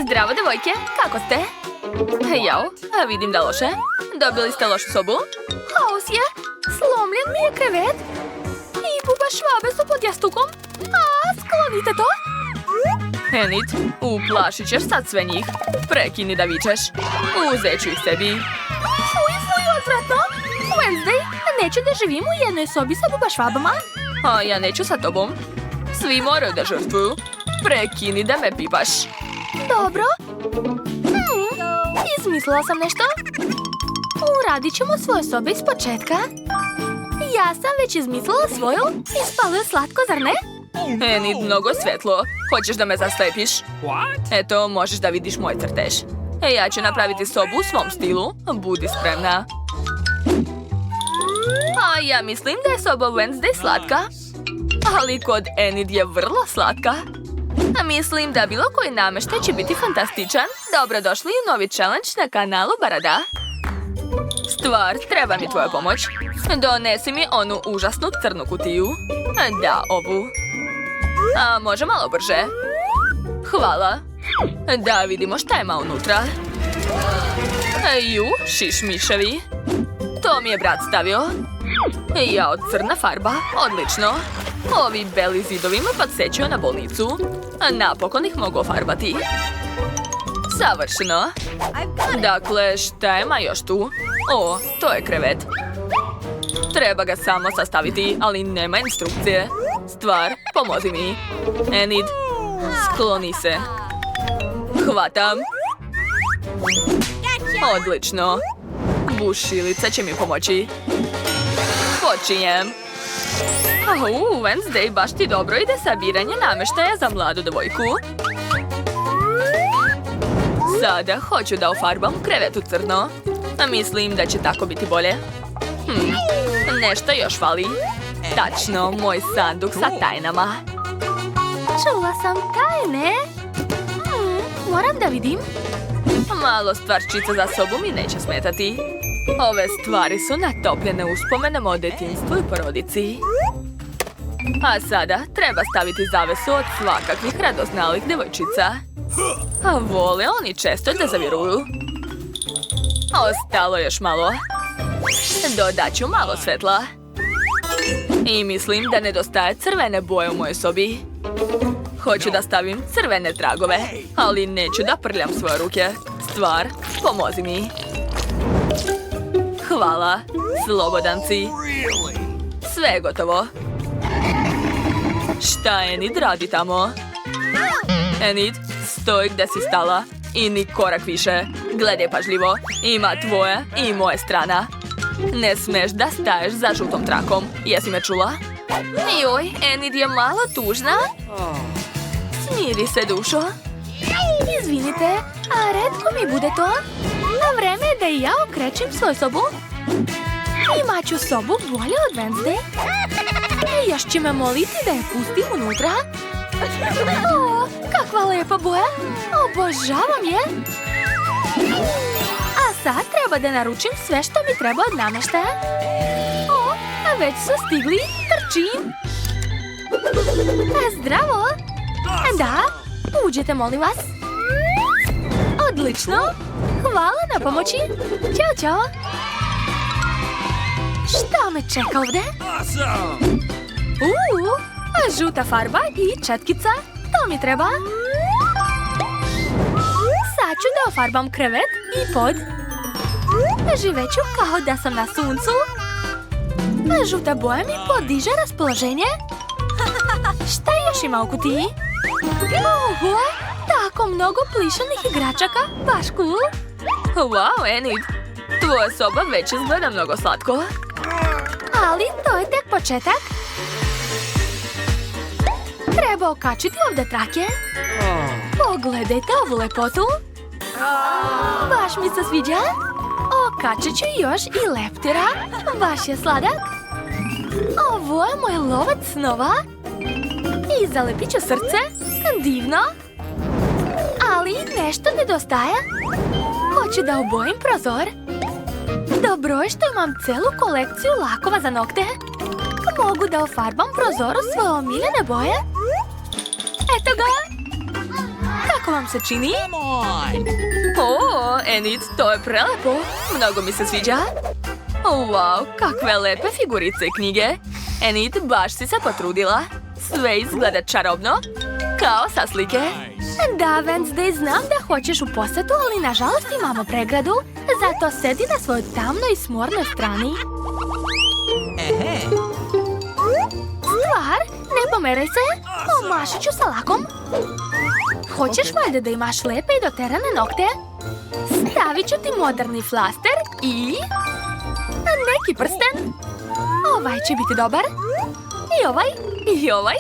Zdravo, devojke, kako ste? Jao, vidim da loše. Dobili ste lošu sobu? Haos je, slomljen mi je krevet. I buba švabe su pod jastukom. Sklonite to. Enid, uplašit ćeš sad sve njih. Prekini da vičeš. Uzet ću ih sebi. Fuj, odvratno. Wednesday, neću da živim u jednoj sobi sa buba švabama. A ja neću sa tobom. Svi moraju da žrtvuju. Prekini da me pipaš. Dobro. Izmislila sam nešto. Uradit ćemo svoje sobe iz početka. Ja sam već izmislila svoju. Ispalo slatko, zar ne? Enid, mnogo svetlo. Hoćeš da me zaslepiš? Eto, možeš da vidiš moj crtež. Ja ću napraviti sobu u svom stilu. Budi spremna. A ja mislim da je soba Wednesday slatka. Ali kod Enid je vrlo slatka. Mislim da bilo koji namještaj će biti fantastičan. Dobrodošli u novi challenge na kanalu Barada. Stvar, treba mi tvoja pomoć. Donesi mi onu užasnu crnu kutiju. Da, ovu. A može malo brže? Hvala. Da vidimo šta ima unutra. Ju, šišmiševi. To mi je brat stavio. Jao, crna farba. Odlično. Ovi beli zidovi me podsjećaju na bolnicu. Napokon ih mogu farbati. Savršeno. Dakle, šta ima još tu? O, to je krevet. Treba ga samo sastaviti, ali nema instrukcije. Stvar, pomozi mi. Enid, skloni se. Hvatam. Odlično. Bušilica će mi pomoći. Počinjem. Wednesday, baš ti dobro ide sabiranje namještaja za mladu devojku. Sada hoću da ofarbam krevet u crno. Mislim da će tako biti bolje. Nešto još fali. Tačno, moj sanduk sa tajnama. Čula sam tajne. Moram da vidim. Malo stvarčica za sobu mi neće smetati. Ove stvari su natopljene uspomenama o detinjstvu i porodici. A sada treba staviti zavesu od svakakvih radoznalih devojčica. A vole oni često da zavjeruju. Ostalo još malo. Dodat ću malo svetla. I mislim da nedostaje crvene boje u mojoj sobi. Hoću da stavim crvene tragove, ali neću da prljam svoje ruke. Stvar, pomozi mi. Hvala, slobodan si. Sve je gotovo. Šta Enid radi tamo? Enid, stoj gdje si stala. I ni korak više. Gledaj pažljivo. Ima tvoja i moja strana. Ne smeš da staješ za žutom trakom. Jesi me čula? Joj, Enid je malo tužna. Smiri se, dušo. Izvinite, a retko mi bude to. Na vreme je da i ja okrećem svoju sobu. Imat ću sobu bolje od Wednesday. I još će me moliti da je pustim unutra. O, kakva lepa boja. Obožavam je. A sad treba da naručim sve što mi treba od namještaja. O, a već su stigli. Trčim. Zdravo. Da, uđete molim vas. Odlično. Hvala na pomoći. Ćao, čao. Šta me čeka ovdje? Žuta farba i četkica. To mi treba. Sad ću da ofarbam krevet i pod. Živeću kao da sam na suncu. Žuta boja mi podiže raspoloženje. Šta još ima u kutiji? Oho, tako mnogo plišanih igračaka. Baš cool. Wow, Enid. Tvoja soba već izgleda mnogo slatko. Ali to je tek početak. Treba okačiti ovdje trake. Pogledajte ovu lepotu. Baš mi se sviđa. Okačit ću još i leptira. Baš je sladak. Ovo je moj lovac snova. I zalepit ću srce. Divno. Ali nešto nedostaje. Hoću da obojim prozor. Dobro je što imam celu kolekciju lakova za nokte. Mogu da ofarbam prozor u svoje omiljene boje. Eto ga. Kako vam se čini? O, Enid, to je prelepo. Mnogo mi se sviđa. Wow, kakve lepe figurice i knjige. Enid, baš si se potrudila. Sve izgleda čarobno. Kao sa slike. Da, Wednesday, znam da hoćeš u posjetu, ali nažalost imamo pregradu. Zato sedi na svojoj tamnoj i smornoj strani. Stvar, ne pomeraj se. Omašit ću sa lakom. Hoćeš valjda da imaš lepe i doterane nokte? Stavit ću ti moderni flaster i... neki prsten. Ovaj će biti dobar. I ovaj. I ovaj.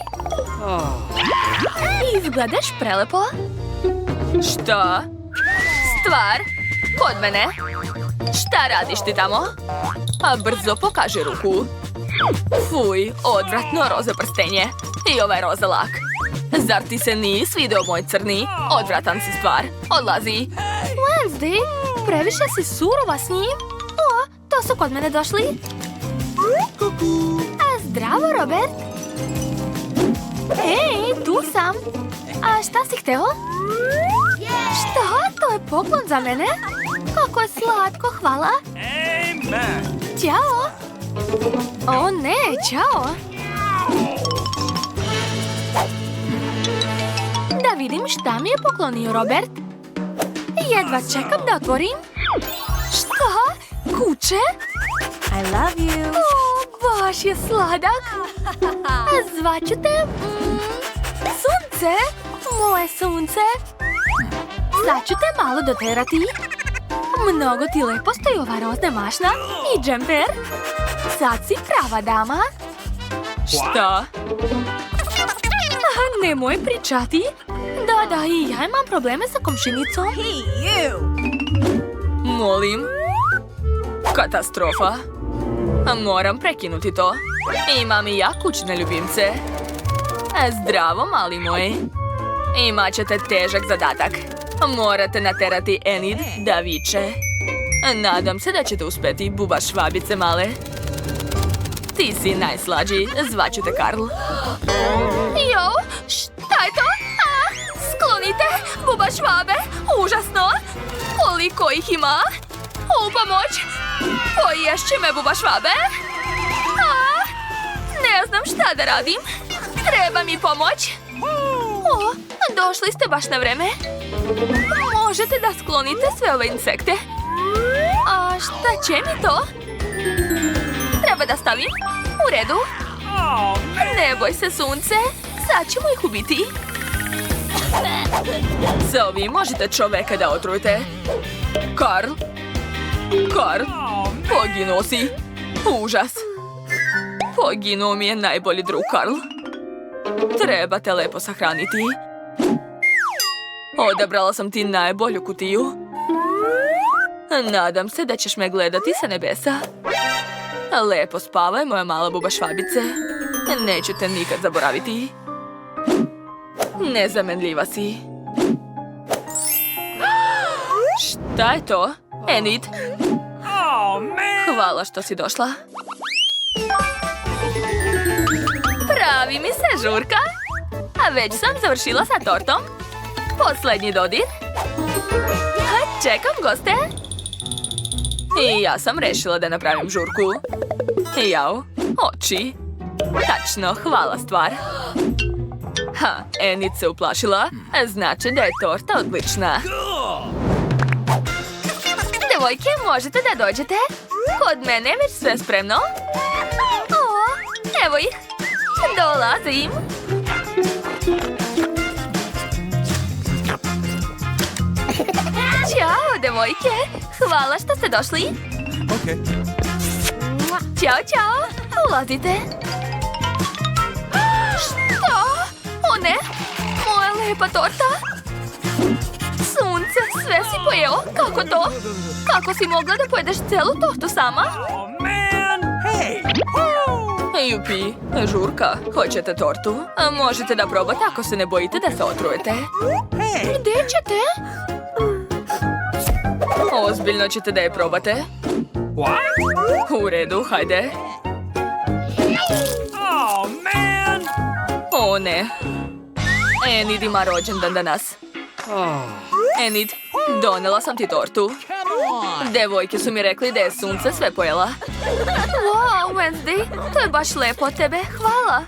Izgledaš prelepo. Šta? Stvar, kod mene. Šta radiš ti tamo? A brzo pokaži ruku. Fuj, odvratno roze prstenje. I ovaj roze lak. Zar ti se nije svideo moj crni? Odvratan si stvar. Odlazi. Wednesday, previše si surova s njim. O, to su kod mene došli. A zdravo, Robert. Ej, tu sam. A šta si hteo? Šta? To je poklon za mene? Kako je slatko, hvala. Ćao. O ne, ćao. Da vidim šta mi je poklonio Robert. Jedva čekam da otvorim. Šta? Kuće? I love you. O, baš je sladak. Zvaću te... sunce. Moje sunce. Sad ću te malo doterati. Mnogo ti lepo stoji ova rozna mašna i džemper. Sad si prava dama. Šta? Nemoj pričati. Da, i ja imam probleme sa komšinicom. Hey, you. Molim. Katastrofa. Moram prekinuti to. Imam i ja kućne ljubimce. Zdravo, mali moj. Imaćete težak zadatak. Morate naterati Enid da viče. Nadam se da ćete uspjeti, buba švabice male. Ti si najslađi, zvaću te Karl. Jo, šta je to? Sklonite, buba švabe, užasno. Koliko ih ima? U pomoć. Poješće me, buba švabe. Ne znam šta da radim. Treba mi pomoć. O, došli ste baš na vreme. Možete da sklonite sve ove insekte. A šta će mi to? Treba da stavim? U redu. Ne boj se, sunce. Sad ćemo ih ubiti. Sa ovim možete čoveka da otrujete. Karl? Karl? Poginuo si. Užas. Poginuo mi je najbolji drug, Karl. Treba te lepo sahraniti. Odabrala sam ti najbolju kutiju. Nadam se da ćeš me gledati sa nebesa. Lepo spavaj, moja mala buba švabice. Neću te nikad zaboraviti. Nezamenljiva si. Šta je to? Enid? Hvala što si došla. Pravi mi se žurka. A već sam završila sa tortom. Posljednji dodir. Čekam goste. I ja sam rešila da napravim žurku. Jao, oči. Tačno, hvala stvar. Enid se uplašila. Znači da je torta odlična. Devojke, možete da dođete? Kod mene je već sve spremno. O, evo ih. Dolazim. Ćao, devojke. Hvala što ste došli. Ćao. Ulazite. Što? O ne, moja lepa torta. Sunce, sve si pojeo? Kako to? Kako si mogla da pojedeš celu tortu sama? Jupi, žurka, hoćete tortu? Možete da probate ako se ne bojite da se otrujete. Gdje ćete? Ozbiljno ćete da je probate? U redu, hajde. O ne. Enid ima rođendan danas. Enid, donela sam ti tortu. Devojke su mi rekli da je sunce sve pojela. Wow, Wednesday, to je baš lepo od tebe. Hvala.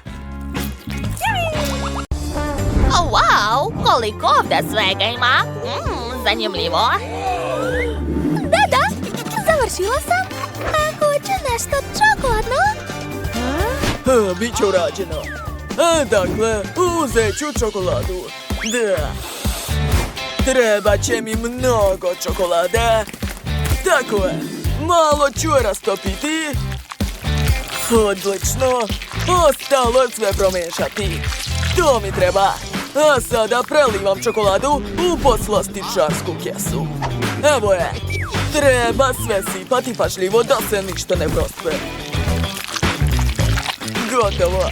Wow, koliko ovdje svega ima. Zanimljivo. Da, završila sam. A hoću nešto čokoladno? Biće urađeno. Dakle, uzet ću čokoladu. Da. Treba će mi mnogo čokolade. Tako je. Malo ću je rastopiti. Odlično. Ostalo je sve promešati. To mi treba. A sada prelivam čokoladu u poslastičarsku kesu. Evo je. Treba sve sipati pažljivo da se ništa ne prospe. Gotovo.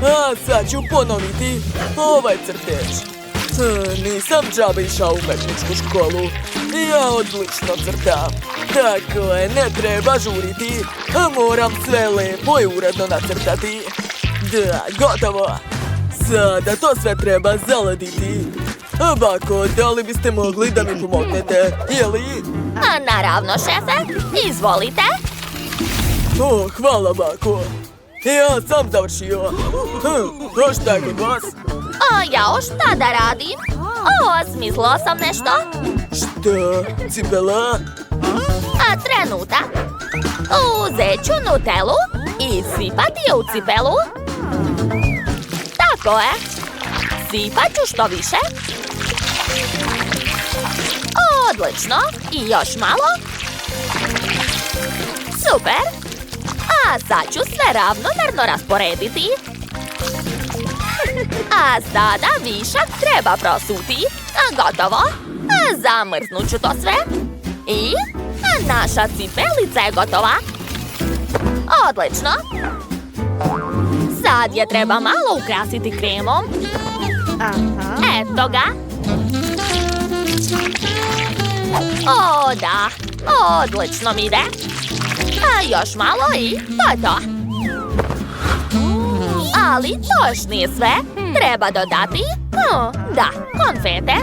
A sad ću ponoviti ovaj crtež. Nisam džabe išao u umetničku školu. Ja odlično crtam. Tako je, ne treba žuriti. A moram sve lepo i uredno nacrtati. Da, gotovo. Sada to sve treba zalediti. Bako, da li biste mogli da mi pomognete, jeli? Naravno, šefe. Izvolite. Hvala, bako. Ja sam završio. A šta je kod vas? Jao, šta da radim? Smislila sam nešto. Šta? Cipela? Trenutak. Uzet ću Nutellu i sipati je u cipelu. Tako je. Sipat ću što više. Odlično. I još malo. Super. A sad ću sve ravnomjerno rasporediti. A sada višak treba prosuti. Gotovo. Zamrznut ću to sve. I naša cipelica je gotova. Odlično. Sad je treba malo ukrasiti kremom. Eto ga. O, da. Odlično mi ide. A još malo i to je to. Ali to još nije sve. Treba dodati, da, konfete.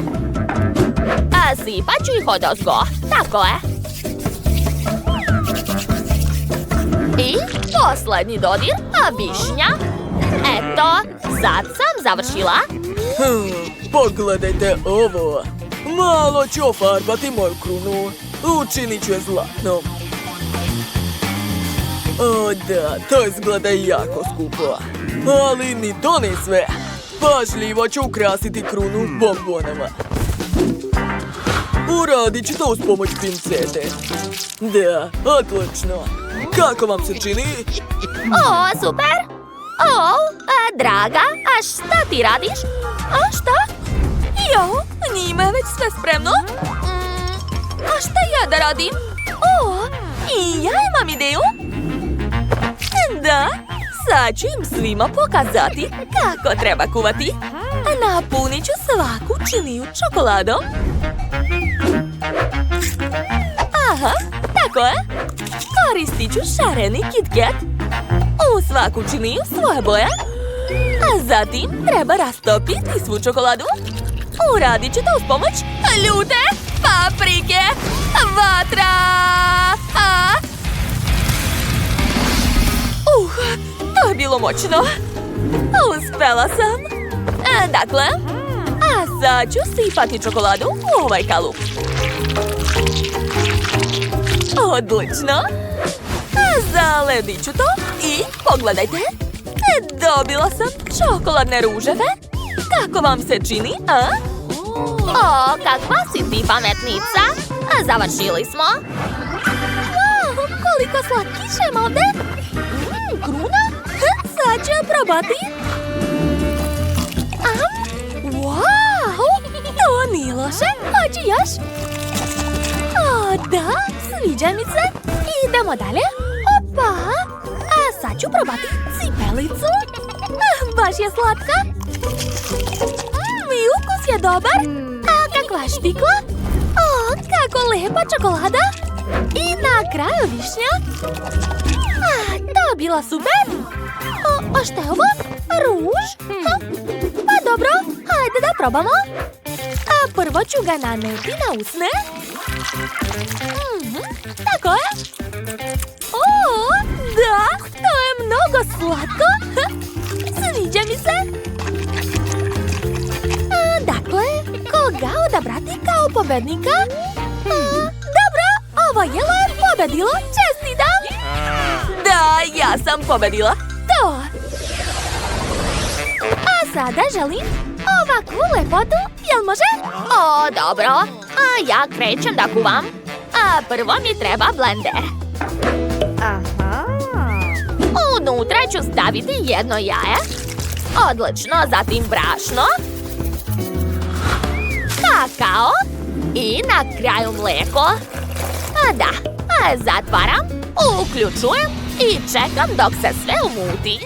A sipat ću ih odozgo. Tako je. I posljednji dodir, višnja. Eto, sad sam završila. Pogledajte ovo. Malo ću ofarbati moju krunu. Učinit ću je zlatnom. O da, to izgleda jako skupo. Ali ni to ne sve. Pažljivo ću ukrasiti krunu bombonama. Uradit ću to uz pomoć pincete. Da, odlično. Kako vam se čini? Super. Draga, a šta ti radiš? A šta? Jo, njima je već sve spremno. A šta ja da radim? I ja imam ideju. Da, sad ću im svima pokazati kako treba kuvati. Napunit ću svaku činiju čokoladom. Aha, tako je. Koristit ću šareni KitKat. U svaku činiju svoje boje. A zatim treba rastopiti svu čokoladu. Uradit ću to uz pomoć ljute paprike. Vatra! To je bilo moćno. Uspela sam. Dakle, a sad ću sipati čokoladu u ovaj kalup. Odlično. Zaledit ću to i pogledajte. Dobila sam čokoladne ruževe. Kako vam se čini, a? Kakva si ti pametnica. Završili smo. Wow, koliko slatkiša ima ovdje. Kruna? Sad ću je probati. Wow, to nije loše. Hoću još. Da, sviđa mi se. Idemo dalje. Opa. A sad ću probati cipelicu. Baš je slatka. I ukus je dobar. A kakva štikla. Kako lepa čokolada. I na kraju višnja. To je bila super. A šta je ovo? Ruž? probamo? A prvo ću ga naneti na usne. Tako je. O, da, to je mnogo slatko. Sviđa mi se. Dakle, koga odabrati kao pobednika? Dobro, ovo jelo je pobedilo. Čestitam! Da, ja sam pobedila. To! A sada želim ovakvu lepotu, jel može? O, dobro. A ja krećem da kuvam. A prvo mi treba blender. Unutra ću staviti jedno jaje. Odlično, zatim brašno. Kakao. I na kraju mlijeko. A da, zatvaram, uključujem i čekam dok se sve umuti.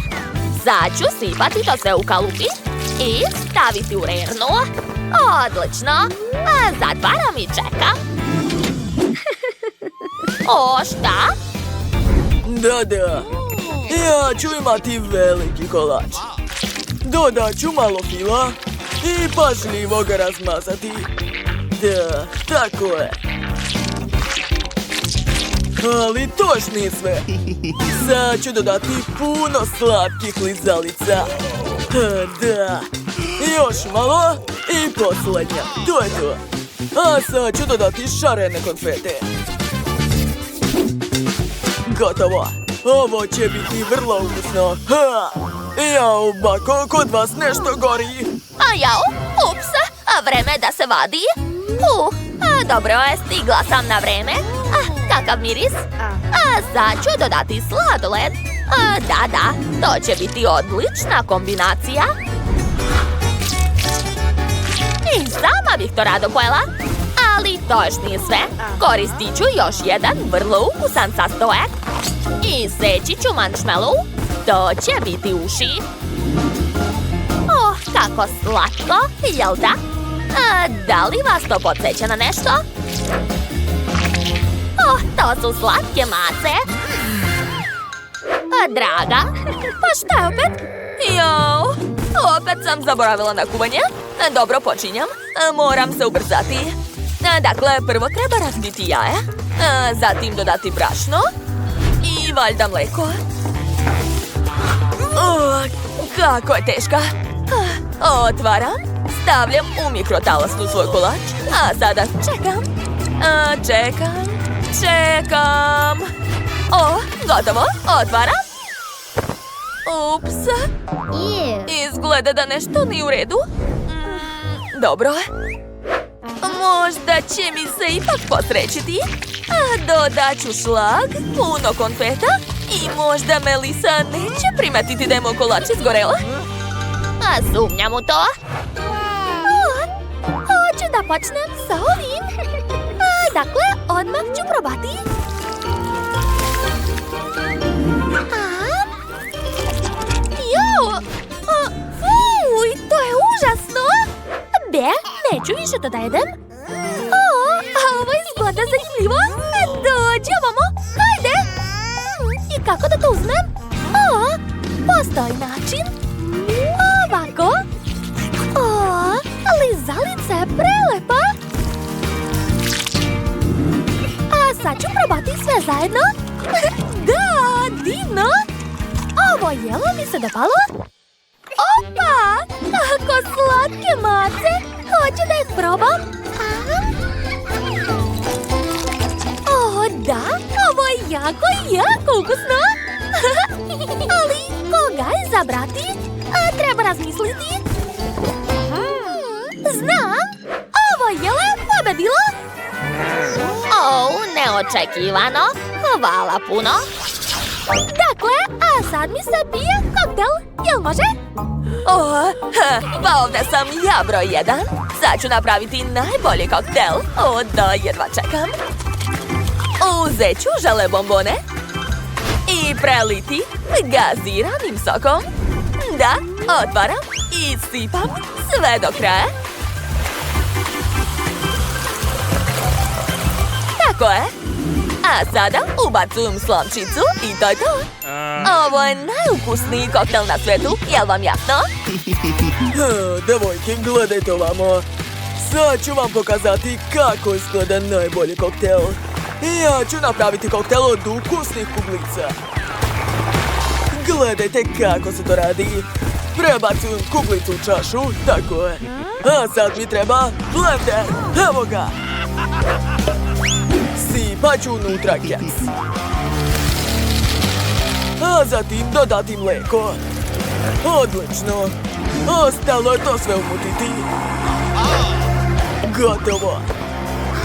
Sad ću sipati to sve u kalupi i staviti u rernu. Odlično, zatvaram i čekam. O, šta? Da. Ja ću imati veliki kolač. Dodat ću malo fila i pažljivo ga razmazati. Da, tako je. Ali to još nije sve. Sad ću dodati puno slatkih lizalica. Da. Još malo i posljednja. To je to. A sad ću dodati šarene konfete. Gotovo. Ovo će biti vrlo ukusno. Jao, bako, kod vas nešto gori. A jao, ups, vreme da se vadi. Dobro je, stigla sam na vreme. Kakav miris. Sad ću dodati sladoled. Da, to će biti odlična kombinacija. I sama bih to rado pojela. Ali to još nije sve. Koristit ću još jedan vrlo ukusan sastojak. I seći ću marshmallow. To će biti uši. Kako slatko, jel da? Da li vas to podsjeća na nešto? To su slatke mace. Draga, pa šta je opet? Jao, opet sam zaboravila na kuvanje. Dobro, počinjam. Moram se ubrzati. Dakle, prvo treba razbiti jaje, zatim dodati brašno i valjda mlijeko. Kako je teška. Otvaram, stavljam u mikrotalasnu svoj kolač, a sada čekam. Čekam. Gotovo, otvaram. Ups. Izgleda da nešto nije u redu. Dobro. Možda će mi se ipak posrećiti. Dodat ću šlag, puno konfeta i možda Melisa neće primetiti da je moj kolač izgorela. Sumnjam u to. Hoću da počnem sa ovim. Dakle, odmah ću probati. Fuj, to je užasno. Neću više to da jedem. Ovo izgleda zanimljivo. Dođi ovamo, hajde. I kako da to uzmem? Postoji način. Ovako. Lizalica je prelepa. A sad ću probati sve zajedno. Da, divno. Ovo jelo mi se dopalo. Opa, kako slatke mace. Hoću da ih probam. Da, ovo je jako ukusno. Ali koga izabrati? Treba razmisliti. Znam, ovo jelo je pobedilo. Neočekivano. Hvala puno. Dakle, a sad mi se pije koktel. Jel može? Pa ovdje sam ja broj 1. Sad ću napraviti najbolji koktel. Da, jedva čekam. Uzet ću žele bombone i preliti gaziranim sokom. Da, otvaram i sipam sve do kraja. Tako je. A sada ubacujem slamčicu i to je to. Ovo je najukusniji koktel na svetu, jel vam jasno? Devojke, gledajte ovamo. Sad ću vam pokazati kako izgleda najbolji koktel. Ja ću napraviti koktel od ukusnih kuglica. Gledajte kako se to radi. Prebacujem kuglicu u čašu, tako je. A sad mi treba blender, evo ga. Sipat ću unutra keks. A zatim dodati mlijeko. Odlično. Ostalo je to sve umutiti. Gotovo.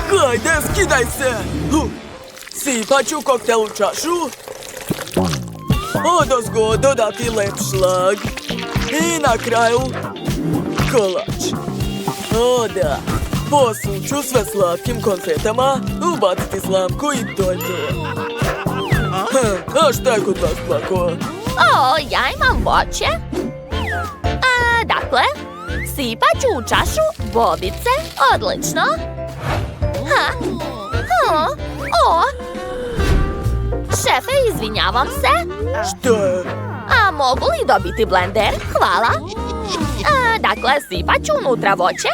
Hajde, skidaj se. Sipat ću koktel u čašu. Odozgo dodati lep šlag. I na kraju kolač. O da. Posuću sve slatkim konfetama, ubaciti slamku i to je to. A šta je kod vas, Plako? O, ja imam voće. Dakle, sipat ću u čašu bobice, odlično. Šefe, izvinjavam se. Šta je? A mogu li dobiti blender? Hvala. Dakle, sipat ću unutra voće.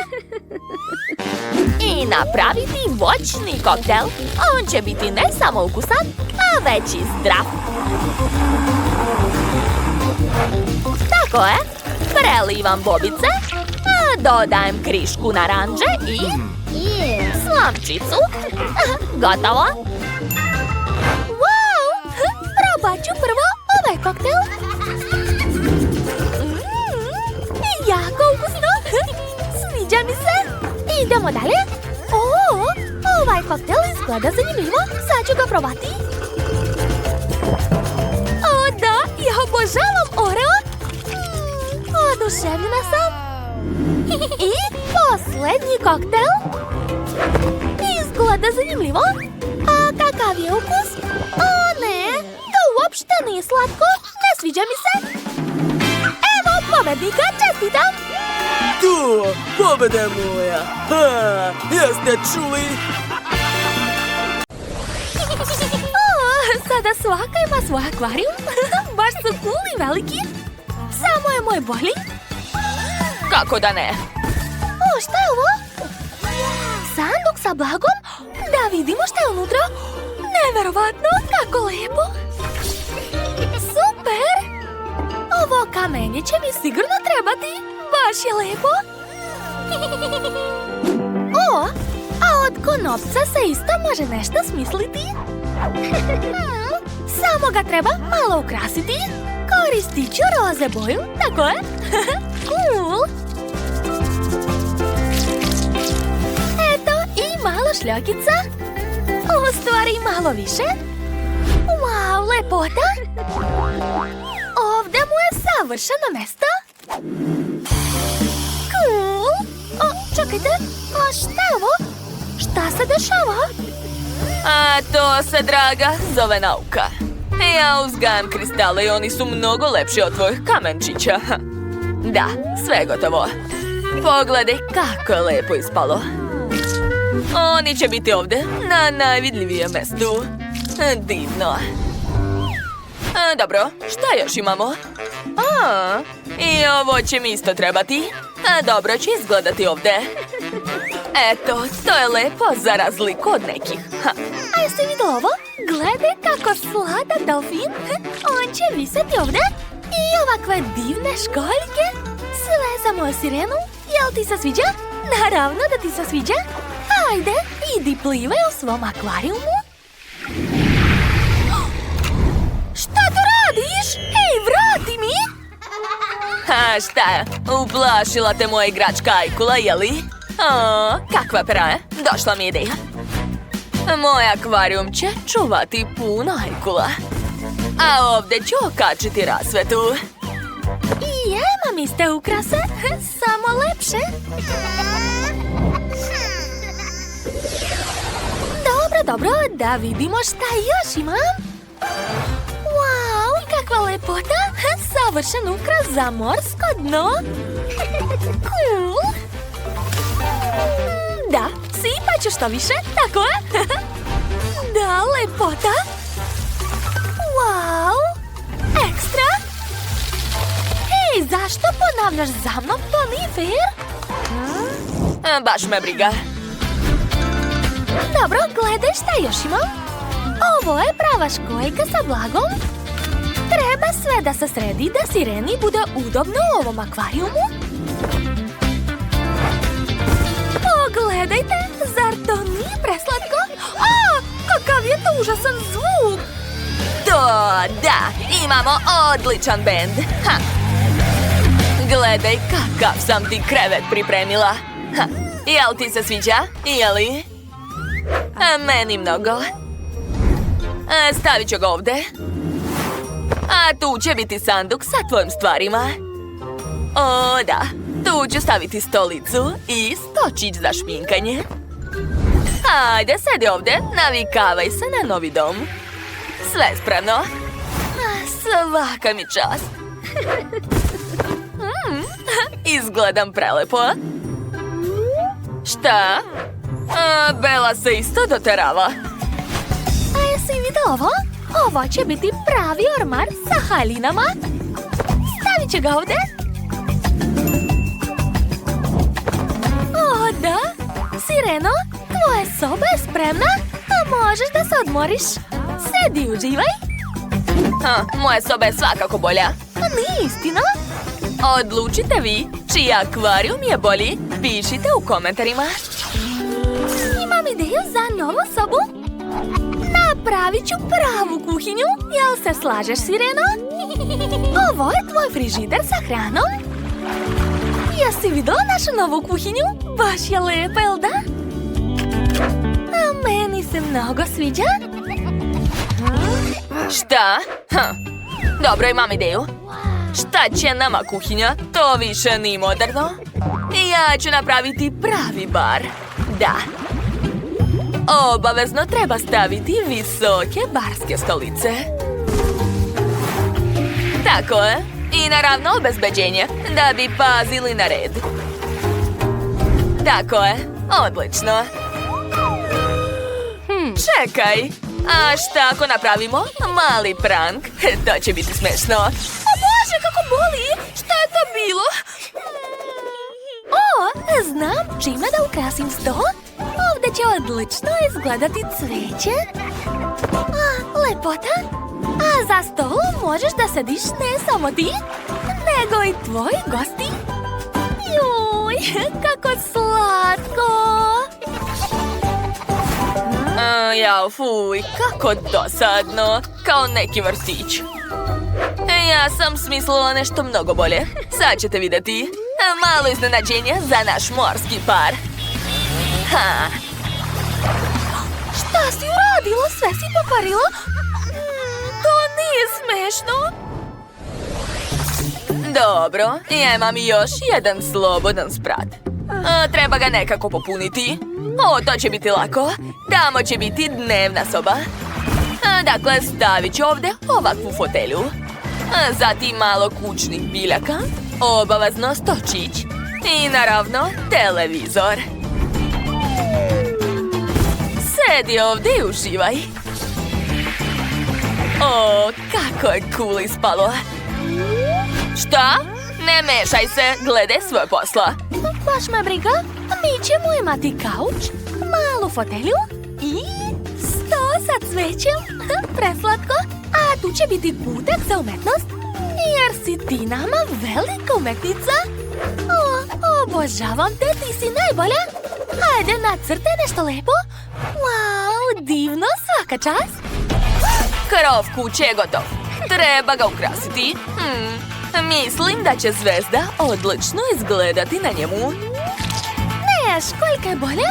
I napraviti voćni koktel. On će biti ne samo ukusan, a već i zdrav. Tako je. Prelivam bobice. Dodajem krišku naranđe i slamčicu. Gotovo. Wow! Probat ću prvo ovaj koktel. Jako ukusno. Sviđa mi se. Idemo dalje. Ovaj koktel izgleda zanimljivo. Sad ću ga probati. O da, ja obožavam Oreo. Oduševljena sam. I posljednji koktel. Izgleda zanimljivo. A kakav je ukus? O ne, to uopšte nije slatko. Ne sviđa mi se. Evo pobednika, čestitam. Tu, pobeda je moja. Jeste čuli? Sada svaka ima svoj akvarijum. Baš su cool i veliki. Samo je moj bolji. Kako da ne? Šta je ovo? Sanduk sa blagom? Da vidimo šta je unutra. Neverovatno, kako lepo. Super! Ovo kamenje će mi sigurno trebati. Baš je lepo. A od konopca se isto može nešto smisliti. Samo ga treba malo ukrasiti. Koristit ću roze boju, tako je. Cool. Eto, i malo šljokica. U stvari malo više. Wow, lepota. Ovdje mu je savršeno mesto. Cool. Čekajte, a šta je ovo? Šta se dešava? A to se, draga, zove nauka. Ja uzgajam kristale i oni su mnogo lepši od tvojih kamenčića. Da, sve je gotovo. Pogledaj kako je lepo ispalo. Oni će biti ovdje, na najvidljivijem mjestu. Divno. Dobro, šta još imamo? I ovo će mi isto trebati. Dobro će izgledati ovdje. Eto, to je lepo za razliku od nekih. A jeste vidjeli ovo? Gledaj kako sladan delfin. On će viseti ovdje. I ovakve divne školjke. Sve za moju sirenu. Jel ti se sviđa? Naravno da ti se sviđa. Ajde, idi plivaj u svom akvarijumu. Šta tu radiš? Hej, vrati mi! Šta je? Uplašila te moja igračka Ajkula, jeli? Kakva pera, došla mi ideja. Moj akvarijum će čuvati puno Ajkula. A ovdje ću okačiti rasvetu. I imam iste ukrase, samo lepše. Dobro, da vidimo šta još imam. Wow, kakva lepota. Savršen ukras za morsko dno. Cool. Da, sipat ću što više, tako je. Da, lepota. Wow. Zašto ponavljaš za mnom? To nije fair. Baš me briga. Dobro, gledaj šta još imam. Ovo je prava školjka sa blagom. Treba sve da se sredi da Sireni bude udobno u ovom akvarijumu. Pogledajte, zar to nije preslatko? Kakav je to užasan zvuk! Da, imamo odličan bend. Gledaj kakav sam ti krevet pripremila. Jel ti se sviđa? Jeli? Meni mnogo. Stavit ću ga ovdje. A tu će biti sanduk sa tvojim stvarima. O, da. Tu ću staviti stolicu i stočić za šminkanje. Ajde, sedi ovdje, navikavaj se na novi dom. Sve je spremno. Svaka mi čast. Izgledam prelepo. Šta? Bela se isto doterava. A jesi vidio ovo? Ovo će biti pravi ormar sa haljinama. Stavit ću ga ovdje. O, da. Sireno, tvoja soba je spremna, a možeš da se odmoriš. Sedi, uživaj. Moja soba je svakako bolja. Nije istina. Odlučite vi, čiji akvarijum je bolji. Pišite u komentarima. Imam ideju za novu sobu. Napravit ću pravu kuhinju. Jel se slažeš, Sireno? Ovo je tvoj frižider sa hranom. Jesi vidio našu novu kuhinju? Baš je lepa, jel da? A meni se mnogo sviđa. Šta? Dobro, imam ideju. Šta će nama kuhinja? To više nije moderno. Ja ću napraviti pravi bar. Da. Obavezno treba staviti visoke barske stolice. Tako je. I naravno obezbeđenje, da bi pazili na red. Tako je. Odlično. Čekaj. A šta ako napravimo mali prank? To će biti smešno. O Bože, kako boli! Šta je to bilo? O, znam čime da ukrasim sto. Ovdje će odlično izgledati cveće. Lepota. A za stolom možeš da sediš ne samo ti, nego i tvoji gosti. Juj, kako slatko! Jao, fuj, kako dosadno. Kao neki vrtić. Ja sam smislila nešto mnogo bolje. Sad ćete vidjeti. Malo iznenađenja za naš morski par. Šta si uradila? Sve si pokvarila? To nije smešno. Dobro, ja imam još jedan slobodan sprat. Treba ga nekako popuniti. To će biti lako. Tamo će biti dnevna soba. Dakle, stavit ću ovdje ovakvu fotelju. Zatim malo kućnih biljaka. Obavezno stočić. I naravno, televizor. Sedi ovdje i uživaj. O, kako je cool ispalo. Šta? Ne mešaj se, gledaj svoje posla. Baš me briga. Mi ćemo imati kauč, malu fotelju i sto sa cvećem. Preslatko. A tu će biti putak za umetnost. Jer si ti nama velika umetnica. Obožavam te, ti si najbolja. Hajde, nacrtaj nešto lepo. Wow, divno, svaka čast. Krov kuće je gotov. Treba ga ukrasiti. Mislim da će zvezda odlično izgledati na njemu. Ne, školjka je bolja.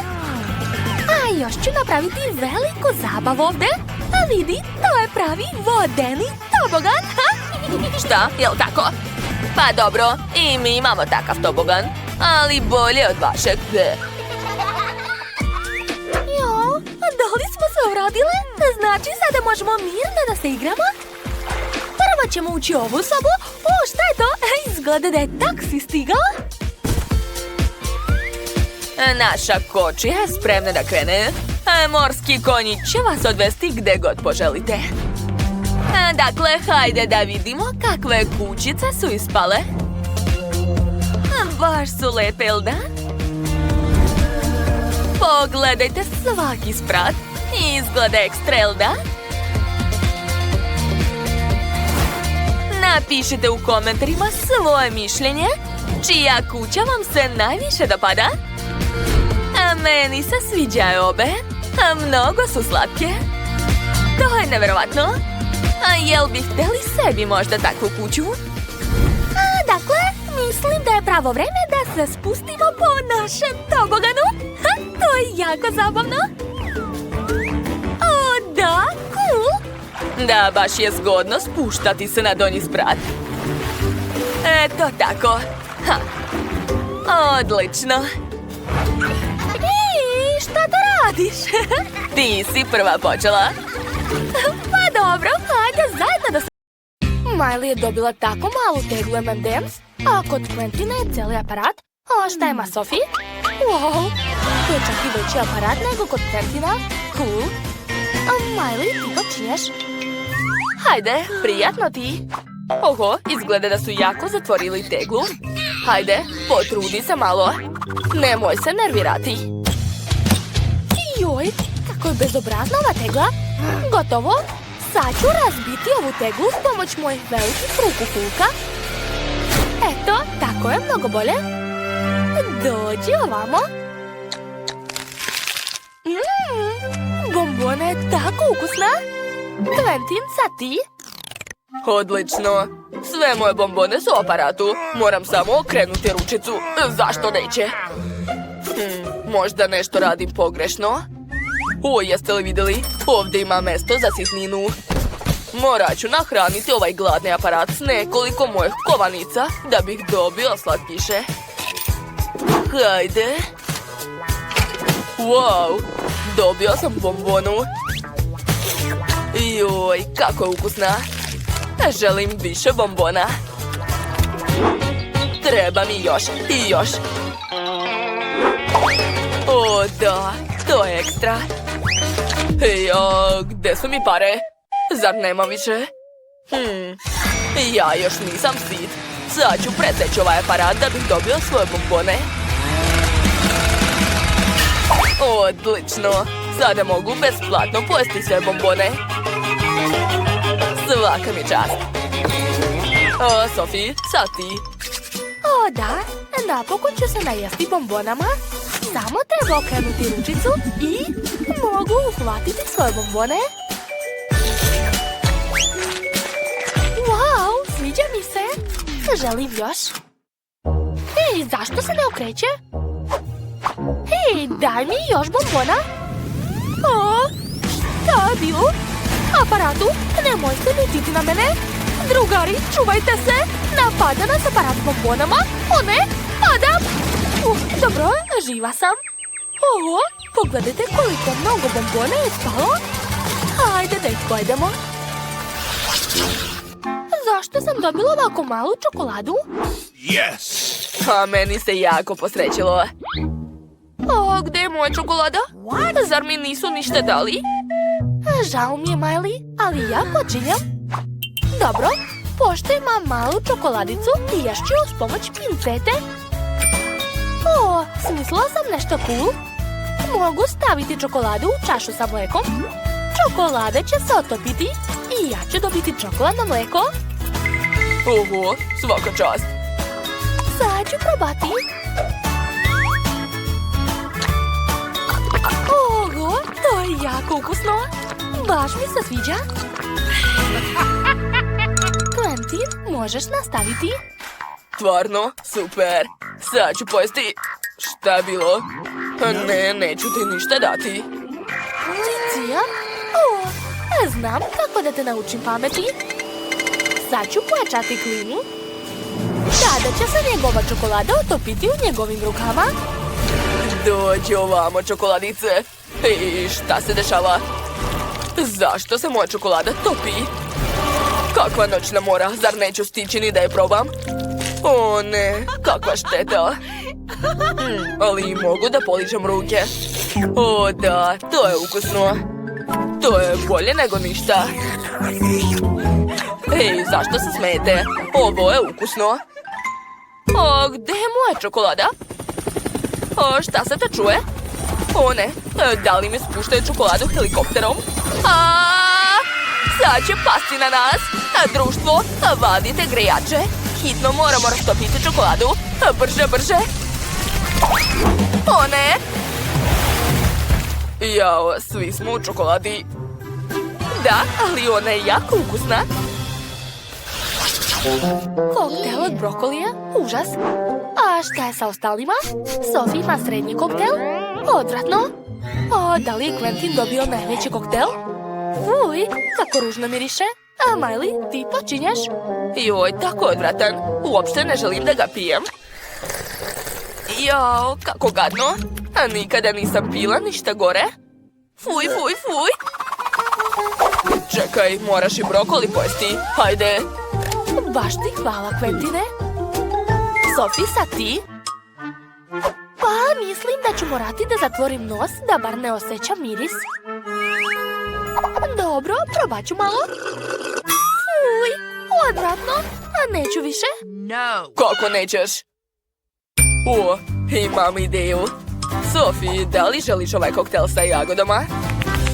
A još ću napraviti veliku zabavu ovdje. A vidi, to je pravi vodeni tobogan. Šta, jel tako? Pa dobro, i mi imamo takav tobogan. Ali bolje od vašeg. Jo, da li smo se uradile? Znači sada možemo mirno da se igramo? Prvo ćemo ući u ovu sobu. Šta je to? Izgleda da je taksi stigao. Naša kočija je spremna da krene. Morski konji će vas odvesti gde god poželite. Dakle, hajde da vidimo kakve kućice su ispale. baš su lepe, jel da? Pogledajte svaki sprat. Izgleda ekstra, jel da? Napišite u komentarima svoje mišljenje. Čija kuća vam se najviše dopada? A meni se sviđaju obe. A mnogo su slatke. To je nevjerovatno. A jel bi htjeli sebi možda takvu kuću? Dakle, mislim da je pravo vreme da se spustimo po našem toboganu. To je jako zabavno. O, da, cool. Da, baš je zgodno spuštati se na donji sprat. Eto tako. Ha. Odlično. I šta to radiš? Ti si prva počela. Pa dobro, hajde zajedno da se... Miley je dobila tako malu teglu M&M's, a kod Quentina je cijeli aparat. A šta ima Sophie? Wow, to je čak i veći aparat nego kod Quentina. Cool. A Miley, ti to činješ? Hajde, prijatno ti. Oho, izgleda da su jako zatvorili teglu. Hajde, potrudi se malo. Nemoj se nervirati. Joj, kako je bezobrazna ova tegla. Gotovo. Sad ću razbiti ovu teglu s pomoć mojih velikih ruku Hulka. Eto, tako je mnogo bolje. Dođi ovamo. Bombona je tako ukusna. Quentin, sad ti? Odlično. Sve moje bombone su u aparatu. Moram samo okrenuti ručicu. Zašto neće? Možda nešto radim pogrešno. O, jeste li vidjeli? Ovdje ima mjesto za sitninu. Morat ću nahraniti ovaj gladni aparat s nekoliko mojih kovanica da bih dobio slatkiše. Hajde. Wow, dobio sam bombonu. Joj, kako je ukusna. Želim više bombona. Treba mi još i još. O, da, to je ekstra. Gdje su mi pare? Zar nema više? Ja još nisam sit. Sad ću preteći ovaj aparat da bih dobio svoje bombone. Odlično. Sada mogu besplatno pojesti sve bombone. Svaka mi čast. O, Sophie, sad ti. O, da, napokon ću se najesti bombonama. Samo treba okrenuti ručicu i mogu uhvatiti svoje bombone. Wow, sviđa mi se. Želim još. Hej, zašto se ne okreće? Hej, daj mi još bombona. O, šta je bilo? Aparatu, nemoj se ljutiti na mene. Drugari, čuvajte se. Napada nas aparat s bombonama. O ne, padam. Dobro, živa sam. Oho, pogledajte koliko mnogo bombona je spalo. Hajde da ih pojedemo. Zašto sam dobila ovako malu čokoladu? Yes! A meni se jako posrećilo. O, gdje je moja čokolada? Zar mi nisu ništa dali? Žao mi je, Miley, ali ja počinjem. Dobro, pošto imam malu čokoladicu, ješću ju s pomoć pincete. O, smislila sam nešto cool. Mogu staviti čokoladu u čašu sa mlekom. Čokolada će se otopiti i ja ću dobiti čokoladno mleko. Oho, svaka čast. Sad ću probati. Oho, to je jako ukusno. Baš mi se sviđa. Quentin, možeš nastaviti? Stvarno, super. Sad ću pojesti. Šta je bilo? Ne, neću ti ništa dati. Cicija? O, znam kako da te naučim pameti. Sad ću pojačati klimu. Tada će se njegova čokolada otopiti u njegovim rukama. Dođi ovamo, čokoladice. I šta se dešava? Zašto se moja čokolada topi? Kakva noćna mora, zar neću stići ni da je probam? O ne, kakva šteta. Ali mogu da poližem ruke. O da, to je ukusno. To je bolje nego ništa. Ej, zašto se smijete? Ovo je ukusno. To je bolje nego ništa. To je bolje nego ništa. Ej, zašto se smijete? Ovo je ukusno. To je bolje nego ništa. Ej, zašto se smijete? Ovo je ukusno. To je bolje nego ništa. Ej, zašto se smijete? Ovo je ukusno. To je bolje nego ništa. Ej, zašto se smijete? Ovo je ukusno. O, gde je moja čokolada? O, šta se to čuje? O ne, da li mi spuštaju čokoladu helikopterom? Sad će pasti na nas. Društvo, vadite grejače. Hitno moramo rastopiti čokoladu. Brže, brže. O ne! Jao, svi smo u čokoladi. Da, ali ona je jako ukusna. Koktel od brokolija? Užas. A šta je sa ostalima? Sophie ima srednji koktel? Odvratno. A da li je Quentin dobio najveći koktel? Uj, kako ružno miriše. A Miley, ti počinješ? Joj, tako odvratan. Uopšte ne želim da ga pijem. Jao, kako gadno. A nikada nisam pila ništa gore. Fuj, fuj, fuj. Čekaj, moraš i brokoli pojesti. Hajde. Baš ti hvala, Quentine. Sophie, sad ti? Pa, mislim da ću morati da zatvorim nos, da bar ne osjećam miris. Dobro, probat ću malo. Fuj, odvratno, a neću više. Kako nećeš? O, imam ideju. Sophie, da li želiš ovaj koktel sa jagodama?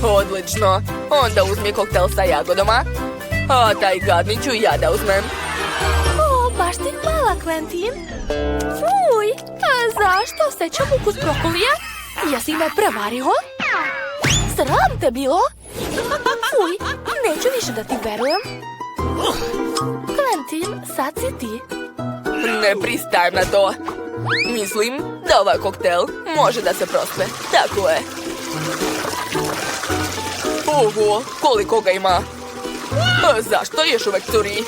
Odlično, onda uzmi koktel sa jagodama. A taj gadni ću ja da uzmem. O, baš ti hvala, Quentin. Fuj, a zašto osjećam ukus brokolija? Jesi me prevario? Sram te bilo? Fuj, neću više da ti verujem. Quentin, sad si ti. Ne pristajem na to. Mislim da ovaj koktel može da se prospe. Tako je. Oho, koliko ga ima? A zašto još uvek curi?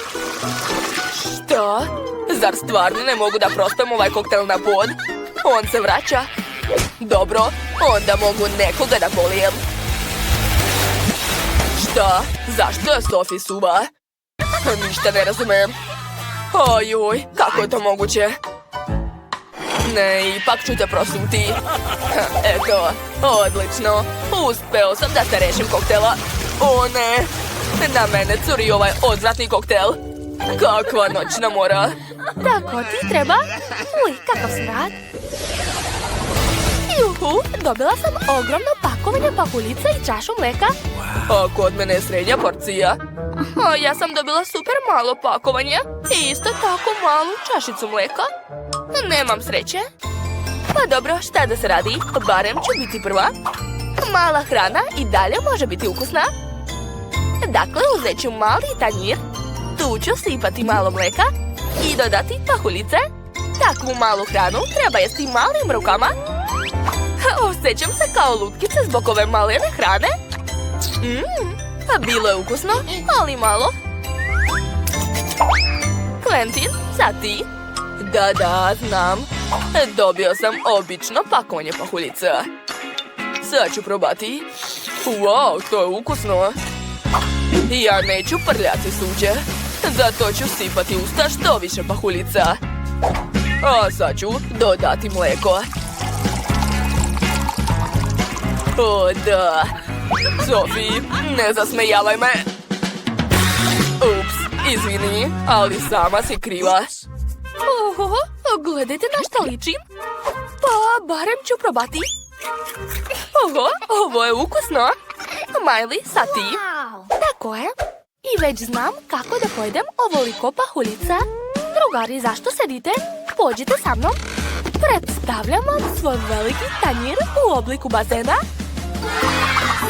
Šta? Zar stvarno ne mogu da prospem ovaj koktel na pod? On se vraća. Dobro, onda mogu nekoga da polijem. Šta? Zašto je Sophie suva? Ništa ne razumem. Ojoj, kako je to moguće? Ne, ipak ću te prosuti. Eto, odlično. Uspeo sam da se rešim koktela. O ne, na mene curi ovaj odvratni koktel. Kakva noćna mora. Tako ti treba? Uj, kakav smrad. Juhu, dobila sam ogromno pakovanje pahuljica i čašu mleka. A kod mene je srednja porcija. A ja sam dobila super malo pakovanja i isto tako malu čašicu mleka. Nemam sreće. Pa dobro, šta da se radi? Barem ću biti prva. Mala hrana i dalje može biti ukusna. Dakle, uzet ću mali tanjir. Tu ću sipati malo mleka i dodati pahuljice. Takvu malu hranu treba jesti malim rukama. Osjećam se kao lutkice zbog ove malene hrane. Bilo je ukusno, ali malo. Quentin, sad ti? Da, znam. Dobio sam obično pakovanje pahuljica. Sad ću probati. Wow, to je ukusno. Ja neću prljati suđe. Zato ću sipati usta što više pahuljica. A sad ću dodati mleko. O, da. Sophie, ne zasmejavaj me. Ups, izvini, ali sama si kriva. Oho, gledajte na šta ličim. Pa, barem ću probati. Oho, ovo je ukusno. Miley, sad ti? Tako je. I već znam kako da pojedem ovoliko pahuljica. Drugari, zašto sedite? Pođite sa mnom. Predstavljam vam svoj veliki tanjir u obliku bazena.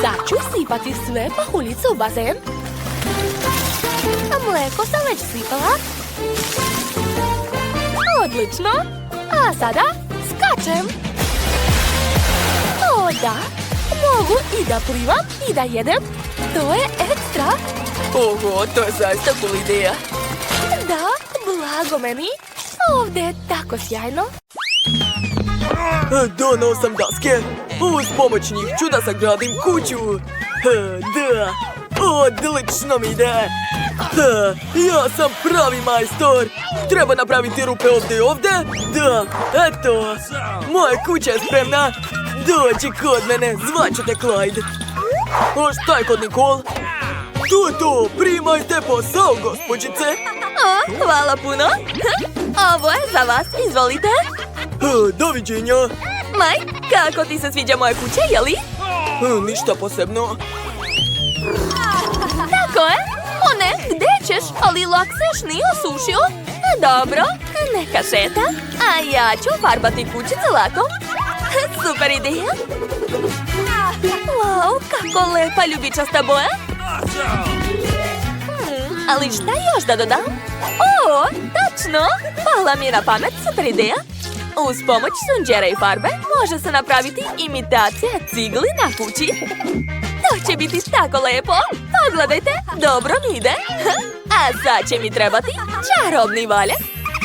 Sad ću sipati sve pahuljice u bazen. Mleko sam već sipala. Odlično. A sada skačem. O da, mogu i da plivam i da jedem. To je ekstra. Oho, to je zaista cool ideja. Da, blago meni. Ovdje je tako sjajno. Donao sam daske. Uz pomoć njih ću da sagradim kuću. Da, odlično mi ide. Ja sam pravi majstor. Treba napraviti rupe ovdje i ovdje. Da, eto. Moja kuća je spremna. Dođi kod mene, zvaću te Clyde. A šta je kod Nicole? Tu, primajte posao, gospođice. O, hvala puno. Ovo je za vas, izvolite. Doviđenja. Mike, kako ti se sviđa moja kuća, jeli? Ništa posebno. Tako je. O ne, gde ćeš? Ali lak se još nije osušio. Dobro, neka šeta. A ja ću farbati kućicu lakom. Super ideja. Wow, kako lepa ljubičasta boja. Ali šta još da dodam? O, tačno! Pala mi je na pamet, super ideja. Uz pomoć sunđera i farbe može se napraviti imitacija cigli na kući. To će biti tako lepo. Pogledajte, dobro mi ide. A sad će mi trebati čarobni valjak.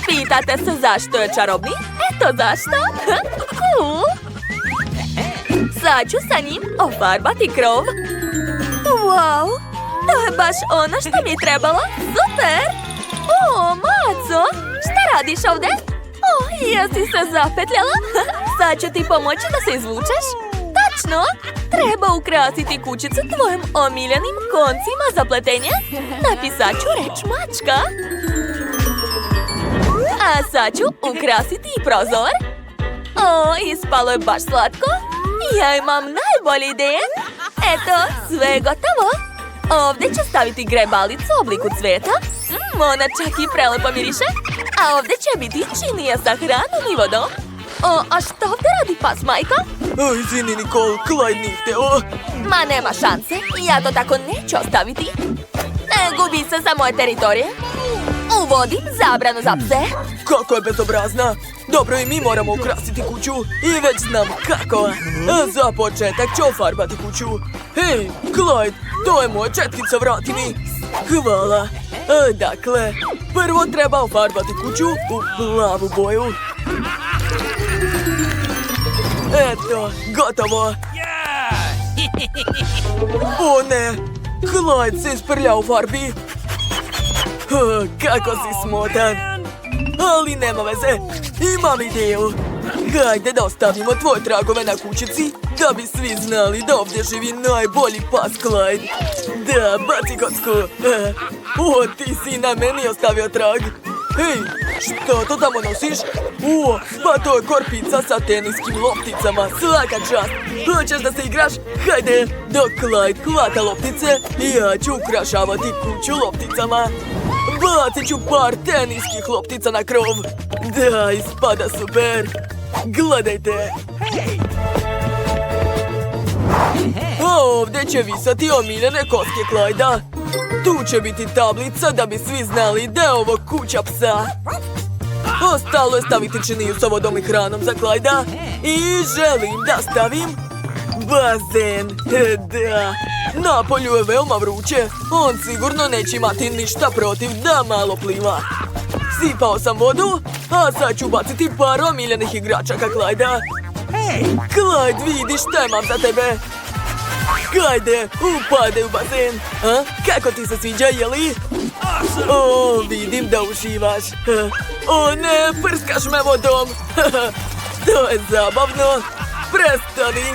Pitate se zašto je čarobni? Eto zašto. Cool. Sad ću sa njim ofarbati krov. Wow, to je baš ono što mi je trebalo. Super! O, Maco, šta radiš ovdje? O, jesi se zapetljala? Sad ću ti pomoći da se izvučeš. Tačno! Treba ukrasiti kućicu tvojim omiljenim koncima za pletenje. Napisat ću reč mačka. A sad ću ukrasiti i prozor. O, ispalo je baš slatko. Ja imam najbolje ideje. Eto, sve je gotovo. Ovdje ću staviti grebalicu u obliku cveta. Ona čak i prelepo miriše. A ovdje će biti činija sa hranom i vodom. O, a što ovdje radi pas, majko? Izvini, Nicole, Clyde nije hteo. Ma nema šanse, ja to tako neću ostaviti. Gubi se sa moje teritorije. Uvodim zabranu za pse. Kako je bezobrazna. Dobro, i mi moramo ukrasiti kuću. I već znam kako. Za početak ću ofarbati kuću. Hej, Clyde, to je moja četkica, vrati mi. Hvala. Dakle, prvo treba ofarbati kuću u plavu boju. Eto, gotovo. O ne, Clyde se isprlja u farbi. Kako si smotan. Ali nema veze, imam ideju. Hajde da ostavimo tvoje tragove na kućici, da bi svi znali da ovdje živi najbolji pas Clyde. Da, baci kocku. O, ti si na meni ostavio trag. Hej, što to tamo nosiš? O, pa to je korpica sa teniskim lopticama, svaka čast. Hoćeš da se igraš? Hajde, dok Clyde hvata loptice, ja ću ukrašavati kuću lopticama. Bacit ću par teniskih loptica na krov. Da, ispada super. Gledajte. A ovdje će visati omiljene koske Clyda. Tu će biti tablica da bi svi znali da je ovo kuća psa. Ostalo je staviti činiju sa vodom i hranom za Clyda. I želim da stavim bazen. Da, napolju je veoma vruće. On sigurno neće imati ništa protiv da malo pliva. Sipao sam vodu, a sad ću baciti par omiljenih igračaka Clyda. Clyde, vidi šta imam za tebe. Hajde, upadaj u bazen. A? Kako ti se sviđa, jeli? O, vidim da uživaš. O ne, prskaš me vodom. To je zabavno. Prestani.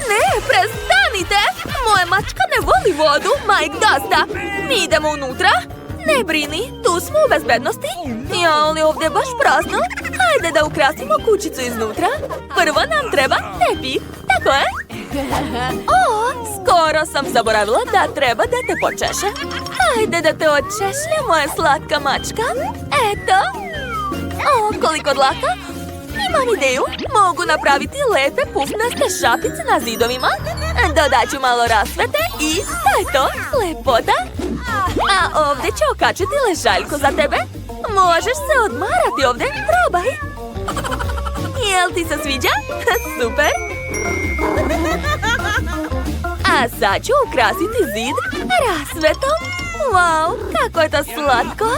Ne, prestanite! Moja mačka ne voli vodu, Mike, dosta. Mi idemo unutra. Ne brini, tu smo u bezbednosti. Ja, ali ovdje je baš prazno. Hajde da ukrasimo kućicu iznutra. Prvo nam treba tepih, tako je? O, skoro sam zaboravila da treba da te počeše. Hajde da te očešlja, moja slatka mačka. Eto. O, koliko dlaka. Imam ideju, mogu napraviti lepe pufnaste šapice na zidovima. Dodat ću malo rasvete i to je to, lepota. A ovdje ću okačiti ležaljku za tebe. Možeš se odmarati ovdje, probaj. Jel ti se sviđa? Super. A sad ću ukrasiti zid rasvetom. Wow, kako je to slatko.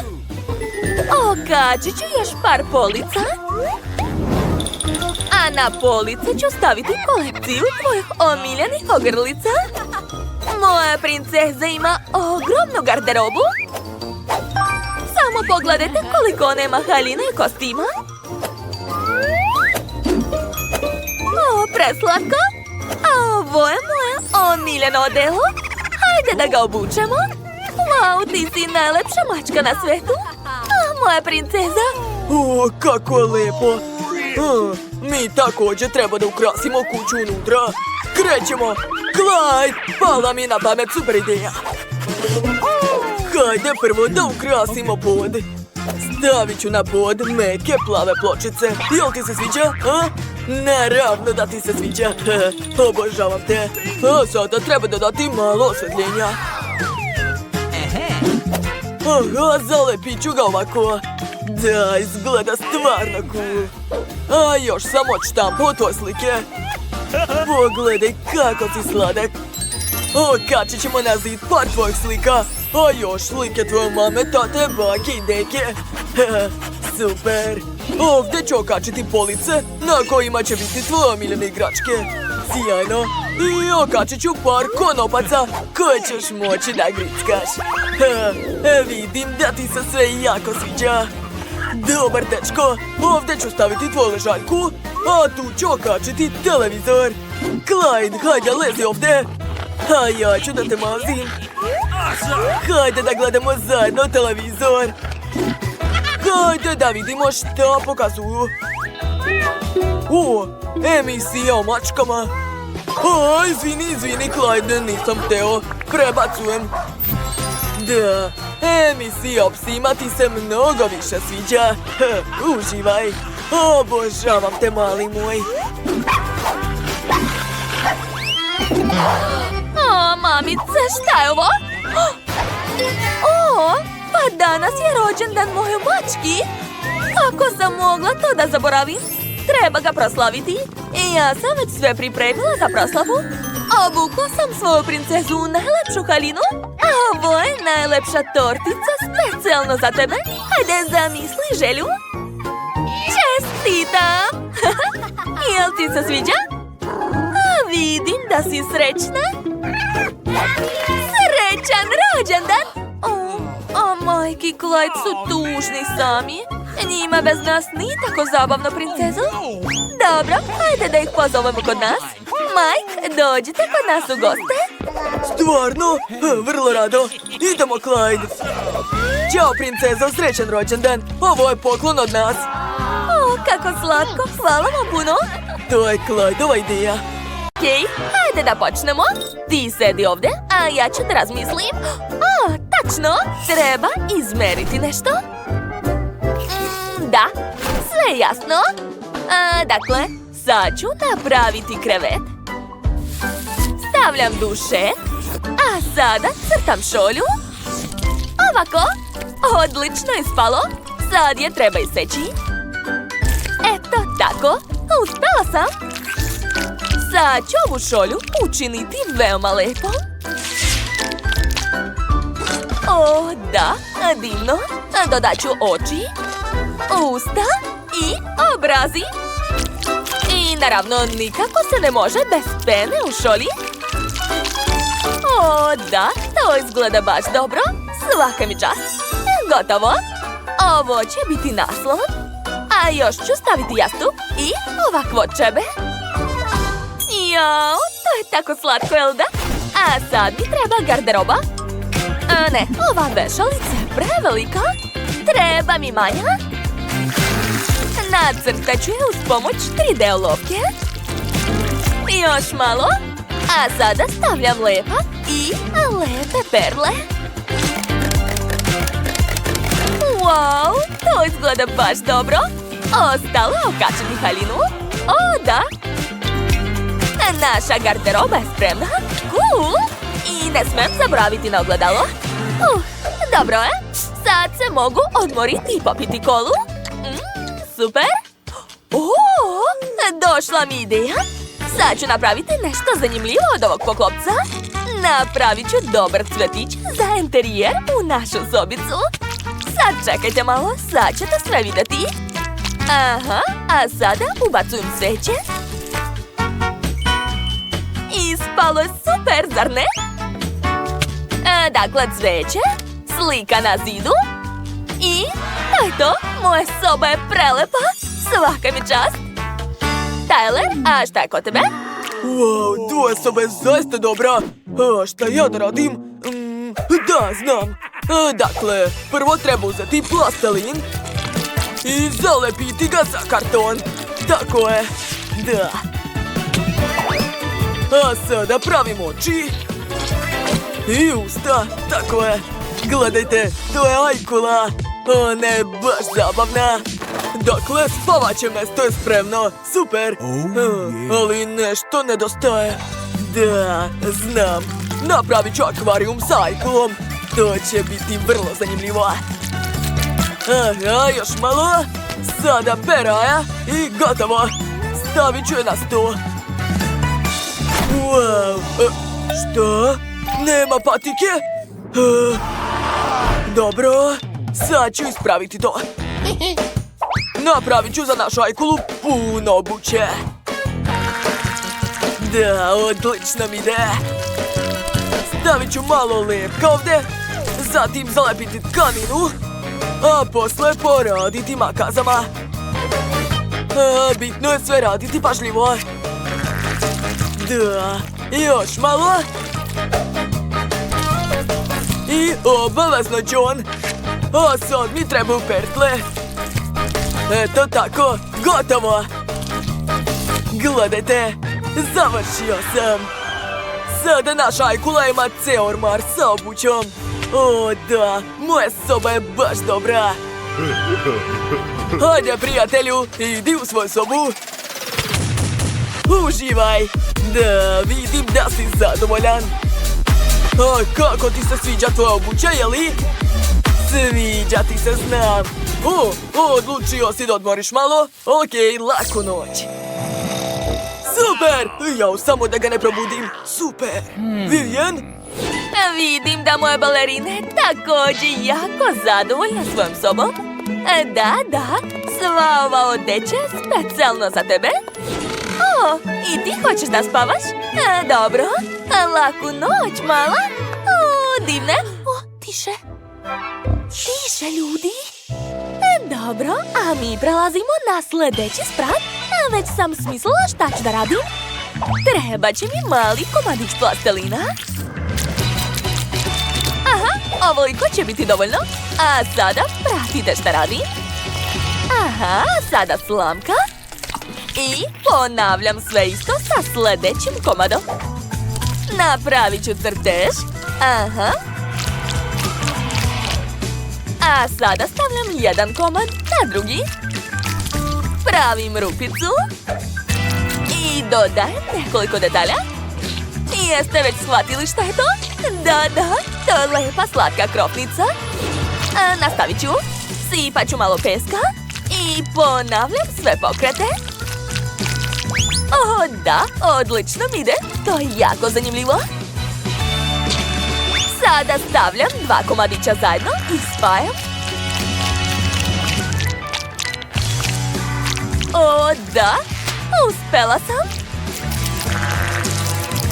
Okačit ću još par polica. A na police ću staviti kolekciju tvojih omiljenih ogrlica. Moja princeza ima ogromnu garderobu. Samo pogledajte koliko nema haljina i kostima. O, preslatko. A ovo je moje omiljeno odelo. Hajde da ga obučemo. Wow, ti si najlepša mačka na svetu. Moja princeza. O, kako lepo. Mi također treba da ukrasimo kuću unutra. Krećemo. Clyde, pala mi na pamet super ideja. Hajde prvo da ukrasimo pod. Stavit ću na pod meke plave pločice. Jel ti se sviđa? Naravno da ti se sviđa. Obožavam te. A sada treba dodati malo osvetljenja. Aha, zalepit ću ga ovako. Da, izgleda stvarno cool. A još sam odštampao tvoje slike. Pogledaj kako si sladak. Okačit ćemo na zid par tvojih slika. A još slike tvoje mame, tate, bake i deke. Super. Ovdje ću okačiti police na kojima će biti tvoje omiljene igračke. Sjajno. I okačit ću par konopaca koje ćeš moći da grickaš. Vidim da ti se sve jako sviđa. Dobar dečko, ovdje ću staviti tvoju ležaljku, a tu ću okačiti televizor. Clyde, hajde lezi ovdje. A ja ću da te mazim. Hajde da gledamo zajedno televizor. Hajde da vidimo šta pokazuju. O, emisija o mačkama. O, izvini, Clyde, nisam hteo. Prebacujem. Da, emisija o psima ti se mnogo više sviđa. Uživaj. Obožavam te, mali moj. Mamice, šta je ovo? Pa danas je rođendan moje mački. Kako sam mogla to da zaboravim? Treba ga proslaviti. I ja sam već sve pripremila za proslavu. Obukla sam svoju princezu u najlepšu haljinu. A ovo je najlepša tortica specijalno za tebe. Hajde, zamisli želju. Čestitam! Jel ti se sviđa? Vidim da si srećna. Srećan rođendan! Majki Clyde su tužni sami. Njima bez nas nije tako zabavno, princezo. Dobro, hajde da ih pozovemo kod nas. Mike, dođite kod nas u goste. Stvarno? Vrlo rado. Idemo, Clyde. Ćao, princezo, srećan rođendan. Ovo je poklon od nas. Kako slatko, hvala vam puno. To je Clydeova ideja. Okej, hajde da počnemo. Ti sedi ovdje, a ja ću da razmislim. Tačno, treba izmeriti nešto. Da, sve jasno. Dakle, sad ću napraviti krevet. Stavljam dušek. A sada crtam šolju. Ovako, odlično ispalo. Sad je treba iseći. Eto tako, uspela sam. Sad ću ovu šolju učiniti veoma lepom. O, da, divno. Dodat ću oči, usta i obrazi. I naravno nikako se ne može bez pene u šolji. O, da, to izgleda baš dobro. Svaka mi čast. Gotovo. Ovo će biti naslon. A još ću staviti jastup i ovakvo čebe. Jao, to je tako slatko, jel da? A sad mi treba garderoba. Ne, ova vešalica je prevelika. Treba mi manja. Nacrtat ću je uz pomoć 3D olovke. Još malo. A sada stavljam lepak i lepe perle. Wow, to izgleda baš dobro. Ostalo je okačiti haljinu. O, da. Naša garderoba je spremna. Cool. I ne smem zaboraviti na ogledalo. Dobro je. Sad se mogu odmoriti i popiti kolu. Super. Došla mi ideja. Sad ću napraviti nešto zanimljivo od ovog poklopca. Napravit ću dobar cvetić za interijer u našu sobicu. Sad čekajte malo, sad ćete sve vidjeti. Aha, a sada ubacujem sveće. Ispalo je super, zar ne? Dakle, cveće, slika na zidu. I to je to, moja soba je prelepa. Svaka mi čast. Tyler, a šta je kod tebe? Wow, tvoja soba je zaista dobra. A šta ja da radim? Da, Da, znam. Dakle, prvo treba uzeti plastelin i zalepiti ga za karton. Tako je. Da. A sada pravim oči. I usta. Tako je. Gledajte, to je ajkula. Ona je baš zabavna. Dakle, spavaće mesto je spremno. Super. Ali nešto nedostaje. Da, znam. Napravit ću akvarijum sa ajkulom. To će biti vrlo zanimljivo. Aha, još malo. Sada peraja i gotovo. Stavit ću je na sto. Wow. Što? Nema patike? Dobro. Sad ću ispraviti to. Napravit ću za našu ajkulu puno obuće. Da, odlično mi ide. Stavit ću malo lepka ovdje. Zatim zalepiti tkaninu. A posle poraditi makazama. Bitno je sve raditi pažljivo. Da, još malo. I obavezno John. A sad mi trebaju pertle. Eto tako, gotovo. Gledajte, završio sam. Sada naša ajkula ima ceo ormar sa obućom. O da, moja soba je baš dobra. Hajde prijatelju, idi u svoju sobu. Uživaj. Da, vidim da si zadovoljan. A kako ti se sviđa tvoja obuća, jeli? Sviđa ti se, znam. Odlučio si da odmoriš malo? Okej, laku noć. Super! Jao, samo da ga ne probudim. Super! Vivian? Vidim da moje balerine također jako zadovoljna svojom sobom. Da, sva ova odeća je specijalno za tebe. O, i ti hoćeš da spavaš? Dobro, laku noć, mala. O, divne. O, tiše. Tiše, ljudi. Dobro, a mi prelazimo na sljedeći sprat. Već sam smislila šta ću da radim. Treba će mi mali komadić plastelina. Aha, ovoliko će biti dovoljno. A sada pratite šta radim. Aha, sada slamka. I ponavljam sve isto sa sljedećim komadom. Napravit ću crtež. Aha. A sada stavljam jedan komad na drugi. Pravim rupicu. I dodajem nekoliko detalja. Jeste već shvatili šta je to? Da, to je lepa slatka krofnica. Nastavit ću. Sipat ću malo peska. I ponavljam sve pokrete. O, da, odlično mi ide. To je jako zanimljivo. Sada stavljam dva komadića zajedno i spajam. O, da, uspela sam.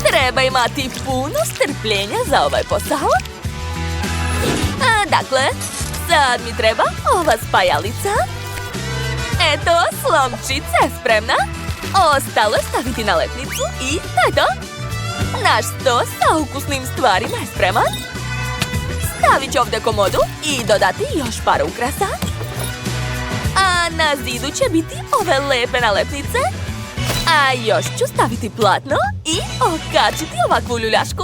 Treba imati puno strpljenja za ovaj posao. Dakle, sad mi treba ova spajalica. Eto, slomčica je spremna. Ostalo je staviti nalepnicu i to je to. Naš sto sa ukusnim stvarima je spreman. Stavit ću ovdje komodu i dodati još par ukrasa. A na zidu će biti ove lepe nalepnice. A još ću staviti platno i okačiti ovakvu ljuljašku.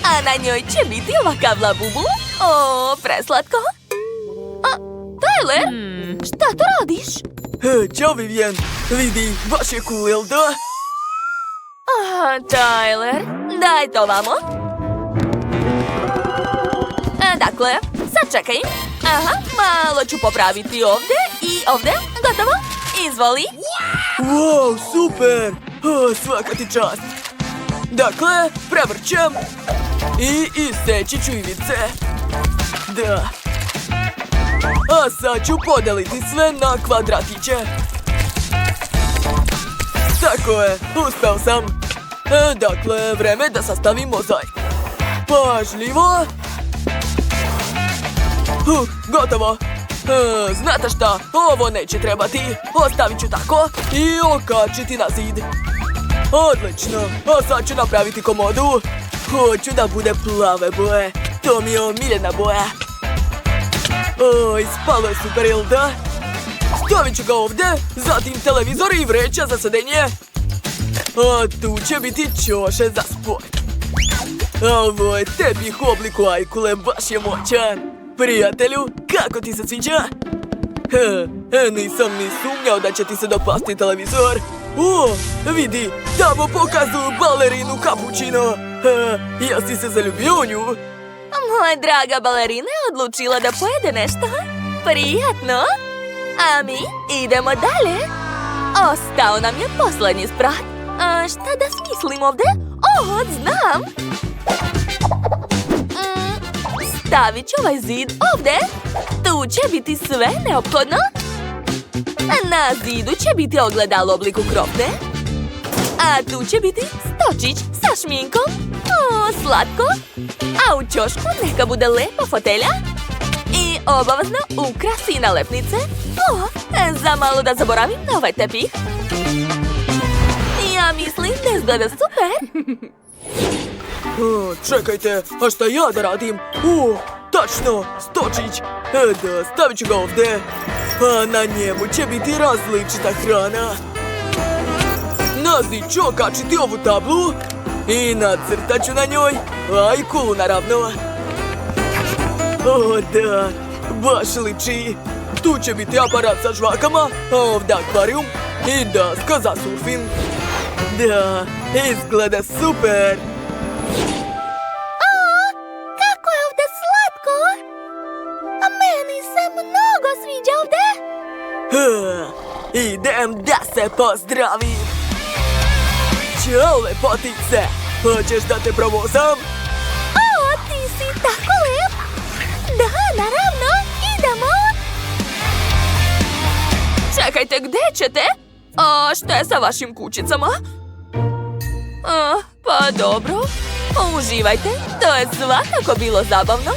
A na njoj će biti ovakav labubu. O, preslatko. Tyler, šta to radiš? Ćao, Vivian. Vidi, baš je cool, jel da? Tyler, daj to vamo. Dakle, sad čekaj. Aha, malo ću popraviti ovdje i ovdje. Gotovo. Izvoli. Wow, super! Svaka ti čast. Dakle, prevrćem i iseći ću ivice. Da. A sad ću podeliti sve na kvadratiće. Tako je, uspeo sam. Dakle, vreme da sastavim mozaik. Pažljivo. Gotovo. Znate šta, ovo neće trebati. Ostavit ću tako i okačiti na zid. Odlično, a sad ću napraviti komodu. Hoću da bude plave boje. To mi je omiljena boja. Oj, spalo je super, jel da? Stavit ću ga ovdje, zatim televizor i vreća za sedenje. A tu će biti ćoše za sport. Ovo je tepih u obliku ajkule, baš je moćan. Prijatelju, kako ti se sviđa? Nisam ni sumnjao da će ti se dopasti televizor. O, vidi, tamo pokazuju balerinu Cappuccino. Jesi se zaljubio u nju? Moja draga balerina je odlučila da pojede nešto. Prijatno. A mi idemo dalje. Ostao nam je posljednji sprat. A šta da smislim ovdje? Znam. Stavit ću ovaj zid ovdje. Tu će biti sve neophodno. Na zidu će biti ogledalo u obliku krofne. A tu će biti stočić sa šminkom. Slatko. A u ćošku neka bude lepa fotelja. I obavezno ukrasi i nalepnice. Za malo da zaboravim na ovaj tepih. Ja mislim da izgleda super. Čekajte, a šta ja da radim? Tačno, stočić. Da, stavit ću ga ovdje. A na njemu će biti različita hrana. Na zid ću okačiti ovu tablu i nacrtat ću na njoj ajkulu, naravno. Da, baš liči. Tu će biti aparat sa žvakama, a ovdje akvarijum i daska za surfing. Da, izgleda super. Kako je ovdje slatko. A meni se mnogo sviđa ovdje. Idem da se pozdravim. Ćao, lepotice. Hoćeš da te provozam? Ti si tako lep. Da, naravno, idemo. Čekajte, gdje ćete? A šta je sa vašim kućicama? Pa dobro. Uživajte, to je svakako bilo zabavno.